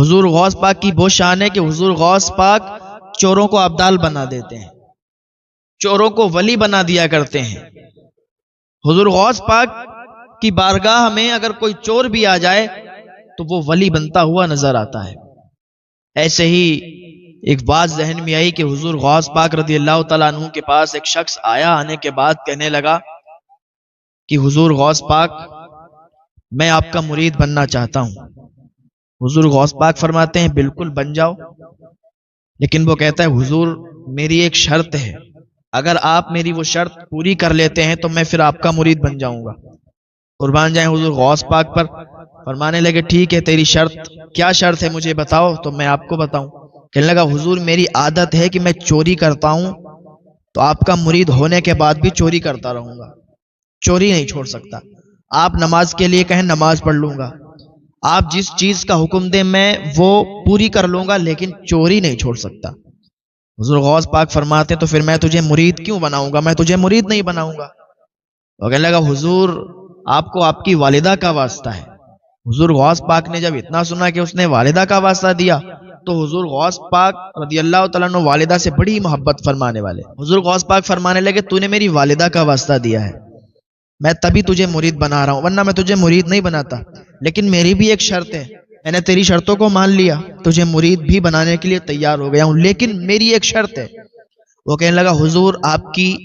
حضور غوث پاک کی وہ شان ہے کہ حضور غوث پاک چوروں کو ابدال بنا دیتے ہیں، چوروں کو ولی بنا دیا کرتے ہیں۔ حضور غوث پاک کی بارگاہ میں اگر کوئی چور بھی آ جائے تو وہ ولی بنتا ہوا نظر آتا ہے۔ ایسے ہی ایک بات ذہن میں آئی کہ حضور غوث پاک رضی اللہ تعالیٰ عنہ کے پاس ایک شخص آیا، آنے کے بعد کہنے لگا کہ حضور غوث پاک میں آپ کا مرید بننا چاہتا ہوں۔ حضور غوث پاک فرماتے ہیں بالکل بن جاؤ، لیکن وہ کہتا ہے حضور میری ایک شرط ہے، اگر آپ میری وہ شرط پوری کر لیتے ہیں تو میں پھر آپ کا مرید بن جاؤں گا۔ قربان جائیں حضور غوث پاک پر، فرمانے لگے ٹھیک ہے تیری شرط کیا شرط ہے مجھے بتاؤ تو میں آپ کو بتاؤں۔ کہنے لگا حضور میری عادت ہے کہ میں چوری کرتا ہوں تو آپ کا مرید ہونے کے بعد بھی چوری کرتا رہوں گا، چوری نہیں چھوڑ سکتا۔ آپ نماز کے لیے کہیں نماز پڑھ لوں گا، آپ جس چیز کا حکم دیں میں وہ پوری کر لوں گا، لیکن چوری نہیں چھوڑ سکتا۔ حضور غوث پاک فرماتے تو پھر میں تجھے مرید کیوں بناؤں گا، میں تجھے مرید نہیں بناؤں گا۔ وہ کہنے لگا حضور آپ کو آپ کی والدہ کا واسطہ ہے۔ حضور غوث پاک نے جب اتنا سنا کہ اس نے والدہ کا واسطہ دیا تو حضور غوث پاک رضی اللہ تعالیٰ عنہ والدہ سے بڑی محبت فرمانے والے، حضور غوث پاک فرمانے لگے تو نے میری والدہ کا واسطہ دیا ہے، میں تبھی تجھے مرید بنا رہا ہوں، ورنہ میں تجھے مرید نہیں بناتا، لیکن میری بھی ایک شرط ہے، میں نے تیری شرطوں کو مان لیا، تجھے مرید بھی بنانے کے لیے تیار ہو گیا ہوں، لیکن میری ایک شرط ہے۔ وہ کہنے لگا حضور آپ کی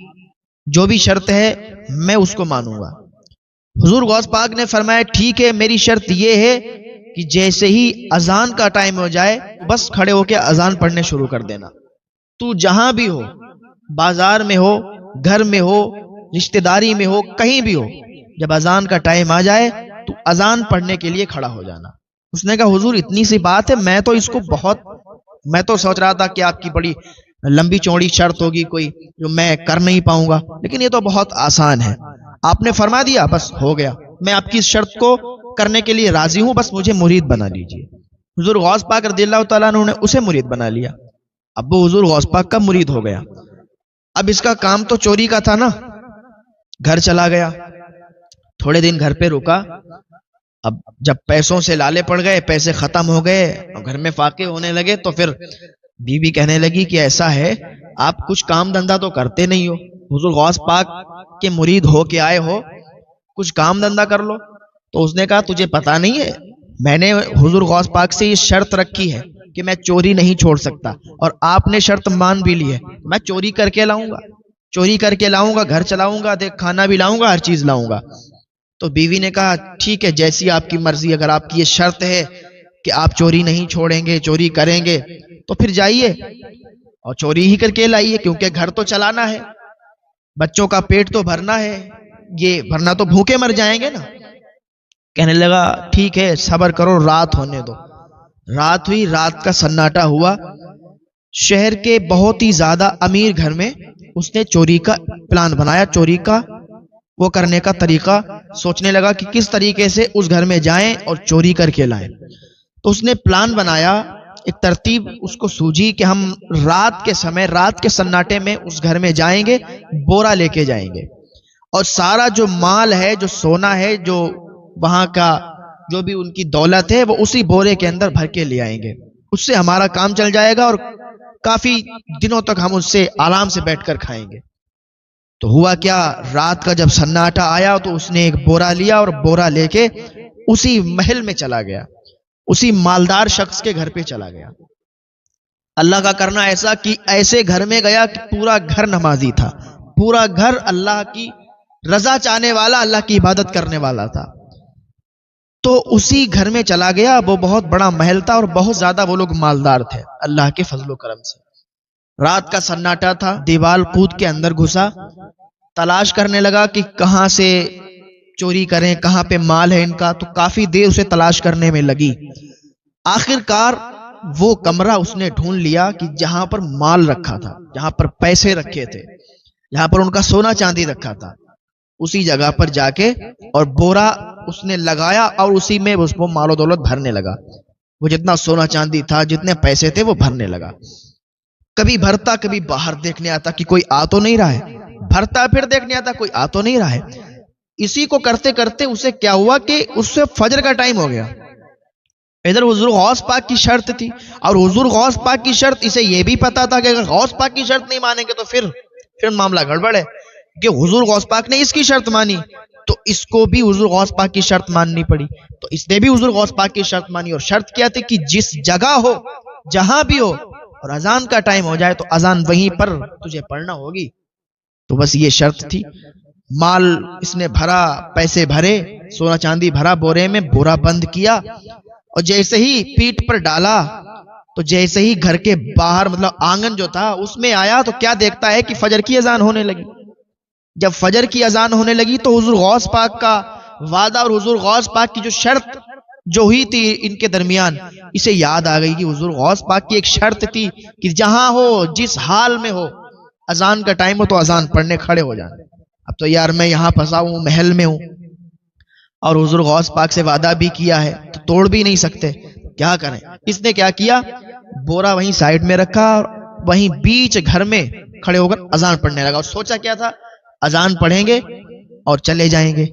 جو بھی شرط ہے میں اس کو مانوں گا۔ حضور غوث پاک نے فرمایا ٹھیک ہے میری شرط یہ ہے کہ جیسے ہی اذان کا ٹائم ہو جائے بس کھڑے ہو کے اذان پڑھنے شروع کر دینا، تو جہاں بھی ہو، بازار میں ہو، گھر میں ہو، رشتہ داری میں ہو، کہیں بھی ہو، جب اذان کا ٹائم آ جائے تو اذان پڑھنے کے لیے کھڑا ہو جانا۔ اس نے کہا حضور اتنی سی بات ہے، میں تو سوچ رہا تھا کہ آپ کی بڑی لمبی چوڑی شرط ہوگی کوئی جو میں کر نہیں پاؤں گا، لیکن یہ تو بہت آسان ہے، آپ نے فرما دیا بس ہو گیا، میں آپ کی اس شرط کو کرنے کے لیے راضی ہوں، بس مجھے مرید بنا لیجئے۔ حضور غوث پاک رضی اللہ تعالیٰ عنہ نے اسے مرید بنا لیا، اب وہ حضور غوث پاک کا مرید ہو گیا۔ اب اس کا کام تو چوری کا تھا نا، گھر چلا گیا، تھوڑے دن گھر پہ رکا، اب جب پیسوں سے لالے پڑ گئے، پیسے ختم ہو گئے اور گھر میں فاقے ہونے لگے تو پھر بیوی کہنے لگی کہ ایسا ہے آپ کچھ کام دھندہ تو کرتے نہیں ہو، حضور غوث پاک کے مرید ہو کے آئے ہو، کچھ کام دھندہ کر لو۔ تو اس نے کہا تجھے پتا نہیں ہے میں نے حضور غوث پاک سے یہ شرط رکھی ہے کہ میں چوری نہیں چھوڑ سکتا، اور آپ نے شرط مان بھی لی ہے، میں چوری کر کے لاؤں گا، چوری کر کے لاؤں گا، گھر چلاؤں گا، دیکھ کھانا بھی لاؤں گا، ہر چیز لاؤں گا۔ تو بیوی نے کہا ٹھیک ہے جیسی آپ کی مرضی، اگر آپ کی یہ شرط ہے کہ آپ چوری نہیں چھوڑیں گے، چوری کریں گے تو پھر جائیے اور چوری ہی کر کے لائیے، کیونکہ گھر تو چلانا ہے، بچوں کا پیٹ تو بھرنا ہے، یہ بھرنا تو بھوکے مر جائیں گے نا۔ کہنے لگا ٹھیک ہے صبر کرو، رات ہونے دو۔ رات ہوئی، رات کا سناٹا ہوا، شہر کے بہت ہی زیادہ امیر گھر میں اس نے چوری کا پلان بنایا، چوری کا وہ کرنے کا طریقہ سوچنے لگا کہ کس طریقے سے اس گھر میں جائیں اور چوری کر کے لائیں۔ تو اس نے پلان بنایا، ایک ترتیب اس کو سوجی کہ ہم رات کے سمے، رات کے سناٹے میں اس گھر میں جائیں گے، بورا لے کے جائیں گے اور سارا جو مال ہے، جو سونا ہے، جو وہاں کا جو بھی ان کی دولت ہے وہ اسی بورے کے اندر بھر کے لے آئیں گے، اس سے ہمارا کام چل جائے گا اور کافی دنوں تک ہم اس سے آرام سے بیٹھ کر کھائیں گے۔ تو ہوا کیا، رات کا جب سناٹا آیا تو اس نے ایک بورا لیا اور بورا لے کے اسی محل میں چلا گیا، اسی مالدار شخص کے گھر پہ چلا گیا۔ اللہ کا کرنا ایسا کہ ایسے گھر میں گیا کہ پورا گھر نمازی تھا، پورا گھر اللہ کی رضا چاہنے والا، اللہ کی عبادت کرنے والا تھا۔ تو اسی گھر میں چلا گیا، وہ بہت بڑا محل تھا اور بہت زیادہ وہ لوگ مالدار تھے اللہ کے فضل و کرم سے۔ رات کا سناٹا تھا، دیوال کود کے اندر گھسا، تلاش کرنے لگا کہ کہاں سے چوری کریں، کہاں پہ مال ہے ان کا، تو کافی دیر اسے تلاش کرنے میں لگی۔ آخر کار وہ کمرہ اس نے ڈھونڈ لیا کہ جہاں پر مال رکھا تھا، جہاں پر پیسے رکھے تھے، جہاں پر ان کا سونا چاندی رکھا تھا، اسی جگہ پر جا کے اور بورا اس نے لگایا اور اسی میں وہ مال و دولت بھرنے لگا۔ وہ جتنا سونا چاندی تھا، جتنے پیسے تھے، وہ بھرنے لگا۔ کبھی بھرتا، کبھی باہر دیکھنے آتا کہ کوئی آ تو نہیں رہا ہے، بھرتا پھر دیکھنے آتا کوئی آ تو نہیں رہا ہے۔ اسی کو کرتے کرتے اسے کیا ہوا کہ اس سے فجر کا ٹائم ہو گیا۔ ادھر حضور غوث پاک کی شرط تھی، اور حضور غوث پاک کی شرط، اسے یہ بھی پتا تھا کہ اگر غوث پاک کی شرط نہیں مانیں گے تو پھر معاملہ گڑبڑ ہے، کہ حضور غوث پاک نے اس کی شرط مانی تو اس کو بھی حضور غوث پاک کی شرط ماننی پڑی، تو اس نے بھی حضور غوث پاک کی شرط مانی، اور شرط کیا تھی کہ جس جگہ ہو، جہاں بھی ہو، اور اذان کا ٹائم ہو جائے تو اذان وہیں پر تجھے پڑھنا ہوگی۔ تو بس یہ شرط تھی۔ مال اس نے بھرا، پیسے بھرے، سونا چاندی بھرا بورے میں، بورا بند کیا، اور جیسے ہی پیٹ پر ڈالا تو جیسے ہی گھر کے باہر مطلب آنگن جو تھا اس میں آیا تو کیا دیکھتا ہے کہ فجر کی اذان ہونے لگی۔ جب فجر کی اذان ہونے لگی تو حضور غوث پاک کا وعدہ اور حضور غوث پاک کی جو شرط جو ہوئی تھی ان کے درمیان، اسے یاد آ گئی کہ حضور غوث پاک کی ایک شرط تھی کہ جہاں ہو، جس حال میں ہو، اذان کا ٹائم ہو تو اذان پڑھنے کھڑے ہو جانا۔ اب تو یار میں یہاں پھنسا ہوں، محل میں ہوں، اور حضور غوث پاک سے وعدہ بھی کیا ہے تو توڑ بھی نہیں سکتے، کیا کریں؟ اس نے کیا کیا، بورا وہیں سائیڈ میں رکھا اور وہیں بیچ گھر میں کھڑے ہو کر اذان پڑھنے لگا، اور سوچا کیا تھا، اذان پڑھیں گے اور چلے جائیں گے،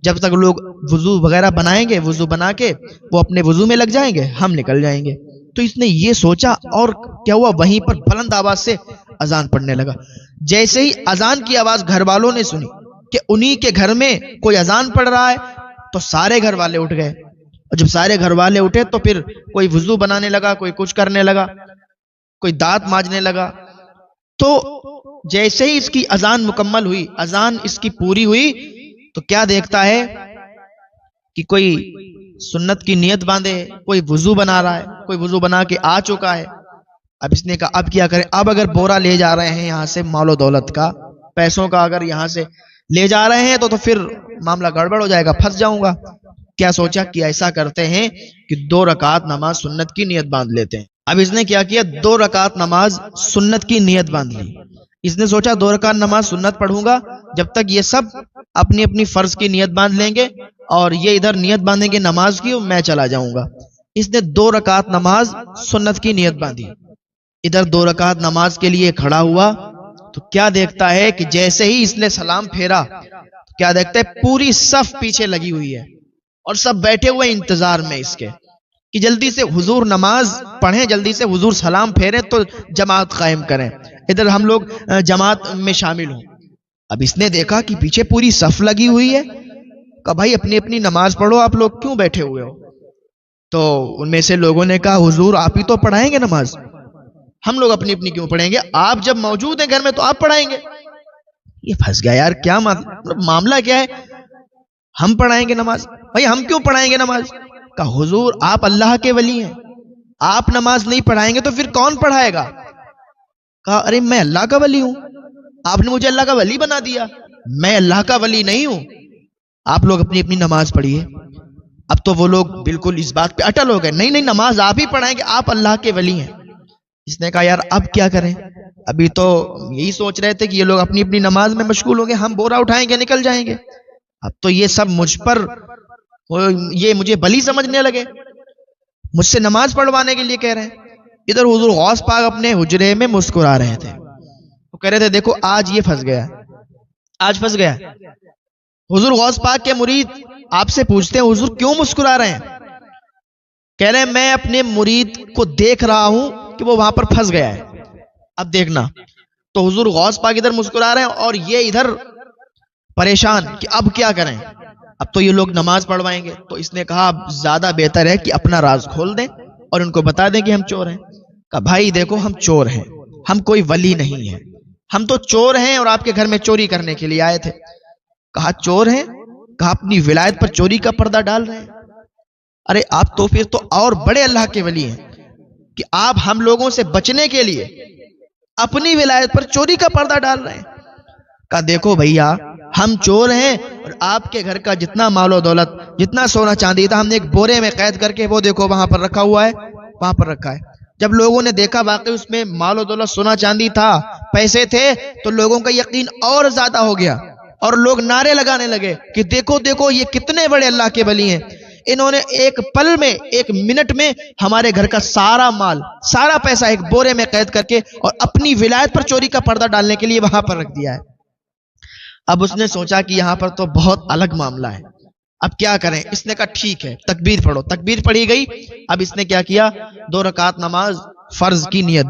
جب تک لوگ وضو وغیرہ بنائیں گے، وضو بنا کے وہ اپنے وضو میں لگ جائیں گے، ہم نکل جائیں گے۔ تو اس نے یہ سوچا، اور کیا ہوا، وہیں پر بلند آواز سے اذان پڑھنے لگا۔ جیسے ہی اذان کی آواز گھر والوں نے سنی کہ انہی کے گھر میں کوئی اذان پڑھ رہا ہے تو سارے گھر والے اٹھ گئے، اور جب سارے گھر والے اٹھے تو پھر کوئی وضو بنانے لگا، کوئی کچھ کرنے لگا، کوئی دانت مانجنے لگا۔ تو جیسے ہی اس کی اذان مکمل ہوئی، اذان اس کی پوری ہوئی، تو کیا دیکھتا ہے کہ کوئی سنت کی نیت باندھے، کوئی وضو بنا رہا ہے، کوئی وضو بنا کے آ چکا ہے۔ اب اس نے کہا اب کیا کریں، اب اگر بورا لے جا رہے ہیں یہاں سے مال و دولت کا، پیسوں کا اگر یہاں سے لے جا رہے ہیں تو پھر معاملہ گڑبڑ ہو جائے گا، پھنس جاؤں گا۔ کیا سوچا کہ ایسا کرتے ہیں کہ 2 رکعت نماز سنت کی نیت باندھ لیتے ہیں۔ اب اس نے کیا کیا، 2 رکعت نماز سنت کی نیت باندھ لی۔ اس نے سوچا 2 رکعت نماز سنت پڑھوں گا جب تک یہ سب اپنی اپنی فرض کی نیت باندھ لیں گے، اور یہ ادھر نیت باندھیں گے نماز کی، میں چلا جاؤں گا۔ اس نے 2 رکعت نماز سنت کی نیت باندھی، ادھر 2 رکعت نماز کے لیے کھڑا ہوا تو کیا دیکھتا ہے کہ جیسے ہی اس نے سلام پھیرا، کیا دیکھتا ہے پوری صف پیچھے لگی ہوئی ہے، اور سب بیٹھے ہوئے انتظار میں اس کے کہ جلدی سے حضور نماز پڑھیں، جلدی سے حضور سلام پھیریں تو جماعت قائم کریں، ادھر ہم لوگ جماعت میں شامل ہوں۔ اب اس نے دیکھا کہ پیچھے پوری صف لگی ہوئی ہے، کہا بھائی اپنی اپنی نماز پڑھو، آپ لوگ کیوں بیٹھے ہوئے ہو؟ تو ان میں سے لوگوں نے کہا حضور آپ ہی تو پڑھائیں گے نماز، ہم لوگ اپنی اپنی کیوں پڑھیں گے، آپ جب موجود ہیں گھر میں تو آپ پڑھائیں گے۔ یہ پھنس گیا، یار کیا معاملہ کیا ہے، ہم پڑھائیں گے نماز، بھائی ہم کیوں پڑھائیں گے نماز؟ کہا حضور آپ اللہ کے ولی ہیں، آپ نماز نہیں پڑھائیں گے تو پھر کون پڑھائے گا؟ کہا ارے میں اللہ کا ولی ہوں، آپ نے مجھے اللہ کا ولی بنا دیا، میں اللہ کا ولی نہیں ہوں، آپ لوگ اپنی اپنی نماز پڑھیے۔ اب تو وہ لوگ بالکل اس بات پہ اٹل ہو گئے، نہیں نہیں نماز آپ ہی پڑھائیں گے، آپ اللہ کے ولی ہیں۔ اس نے کہا یار اب کیا کریں، ابھی تو یہی سوچ رہے تھے کہ یہ لوگ اپنی اپنی نماز میں مشغول ہو گئے، ہم بورا اٹھائیں گے نکل جائیں گے، اب تو یہ سب مجھ پر یہ مجھے بلی سمجھنے لگے، مجھ سے نماز پڑھوانے کے لیے کہہ رہے ہیں۔ ادھر حضور غوث پاک اپنے حجرے میں مسکرا رہے تھے، وہ کہہ رہے تھے دیکھو آج یہ پھنس گیا، آج پھنس گیا۔ حضور غوث پاک کے مرید آپ سے پوچھتے ہیں حضور کیوں مسکرا رہے ہیں؟ کہہ رہے ہیں میں اپنے مرید کو دیکھ رہا ہوں کہ وہ وہاں پر پھنس گیا ہے، اب دیکھنا۔ تو حضور غوث پاک ادھر مسکرا رہے ہیں اور یہ ادھر پریشان کہ اب کیا کریں، اب تو یہ لوگ نماز پڑھوائیں گے۔ تو اس نے کہا اب زیادہ بہتر ہے کہ اپنا راز کھول دیں اور ان کو بتا دیں کہ ہم چور ہیں۔ کہا بھائی دیکھو ہم چور ہیں، ہم کوئی ولی نہیں ہیں، ہم تو چور ہیں اور آپ کے گھر میں چوری کرنے کے لیے آئے تھے۔ کہا چور ہیں؟ کہا اپنی ولایت پر چوری کا پردہ ڈال رہے ہیں؟ ارے آپ تو پھر تو اور بڑے اللہ کے ولی ہیں کہ آپ ہم لوگوں سے بچنے کے لیے اپنی ولایت پر چوری کا پردہ ڈال رہے ہیں۔ کہا دیکھو بھیا ہم چور ہیں اور آپ کے گھر کا جتنا مال و دولت، جتنا سونا چاندی تھا ہم نے ایک بورے میں قید کر کے وہ دیکھو وہاں پر رکھا ہوا ہے، وہاں پر رکھا ہے۔ جب لوگوں نے دیکھا واقعی اس میں مال و دولت سونا چاندی تھا، پیسے تھے، تو لوگوں کا یقین اور زیادہ ہو گیا اور لوگ نعرے لگانے لگے کہ دیکھو دیکھو یہ کتنے بڑے اللہ کے ولی ہیں، انہوں نے ایک پل میں، ایک منٹ میں ہمارے گھر کا سارا مال، سارا پیسہ ایک بورے میں قید کر کے اور اپنی ولایت پر چوری کا پردہ ڈالنے کے لیے وہاں پر رکھ دیا ہے۔ اب اس نے سوچا کہ یہاں پر تو بہت الگ معاملہ ہے، اب کیا کریں؟ اس نے کہا ٹھیک ہے تکبیر پڑھو، تکبیر پڑھی گئی۔ اب اس نے کیا کیا؟ 2 رکعت نماز فرض کی نیت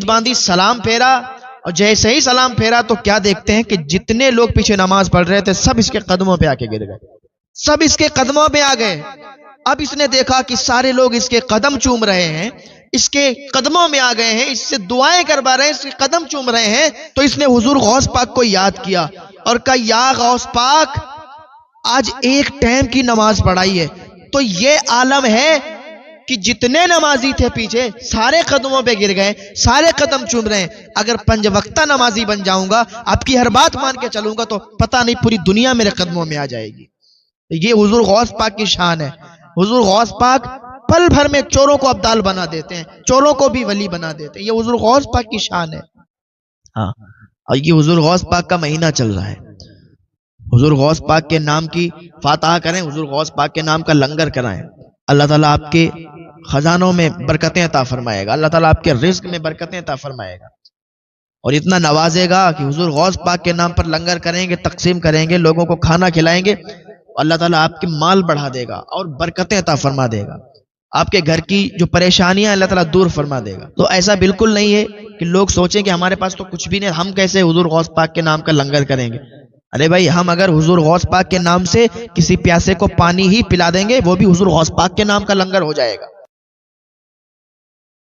باندھی، سلام پھیرا، اور جیسے ہی سلام پھیرا تو کیا دیکھتے ہیں کہ جتنے لوگ پیچھے نماز پڑھ رہے تھے سب اس کے قدموں پہ آ کے گر گئے، سب اس کے قدموں پہ آ گئے۔ اب اس نے دیکھا کہ سارے لوگ اس کے قدم چوم رہے ہیں، اس کے قدموں میں آ گئے ہیں، اس سے دعائیں کروا رہے ہیں، اس کے قدم چوم رہے ہیں، تو اس نے حضور غوث پاک کو یاد کیا اور کہا یا غوث پاک آج ایک ٹائم کی نماز پڑھائی ہے، تو یہ عالم ہے کہ جتنے نمازی تھے پیچھے سارے قدموں پہ گر گئے، سارے قدم چوم رہے ہیں۔ اگر 5 وقتہ نمازی بن جاؤں گا، آپ کی ہر بات مان کے چلوں گا، تو پتہ نہیں پوری دنیا میرے قدموں میں آ جائے گی۔ یہ حضور غوث پاک کی شان ہے۔ حضور غوث پاک پل بھر میں چوروں کو ابدال بنا دیتے ہیں، چوروں کو بھی ولی بنا دیتے ہیں۔ یہ حضور غوث پاک کی شان ہے۔ ہاں، اور یہ حضور غوث پاک کا مہینہ چل رہا ہے۔ حضور غوث پاک کے نام کی فاتحہ کریں، حضور غوث پاک کے نام کا لنگر کرائیں، اللہ تعالیٰ آپ کے خزانوں میں برکتیں عطا فرمائے گا، اللہ تعالیٰ آپ کے رزق میں برکتیں عطا فرمائے گا، اور اتنا نوازے گا کہ حضور غوث پاک کے نام پر لنگر کریں گے، تقسیم کریں گے، لوگوں کو کھانا کھلائیں گے، اللہ تعالیٰ آپ کے مال بڑھا دے گا اور برکتیں عطا فرما دے گا، آپ کے گھر کی جو پریشانیاں اللہ تعالیٰ دور فرما دے گا۔ تو ایسا بالکل نہیں ہے کہ لوگ سوچیں کہ ہمارے پاس تو کچھ بھی نہیں، ہم کیسے حضور غوث پاک کے نام کا لنگر کریں گے؟ ارے بھائی، ہم اگر حضور غوث پاک کے نام سے کسی پیاسے کو پانی ہی پلا دیں گے، وہ بھی حضور غوث پاک کے نام کا لنگر ہو جائے گا۔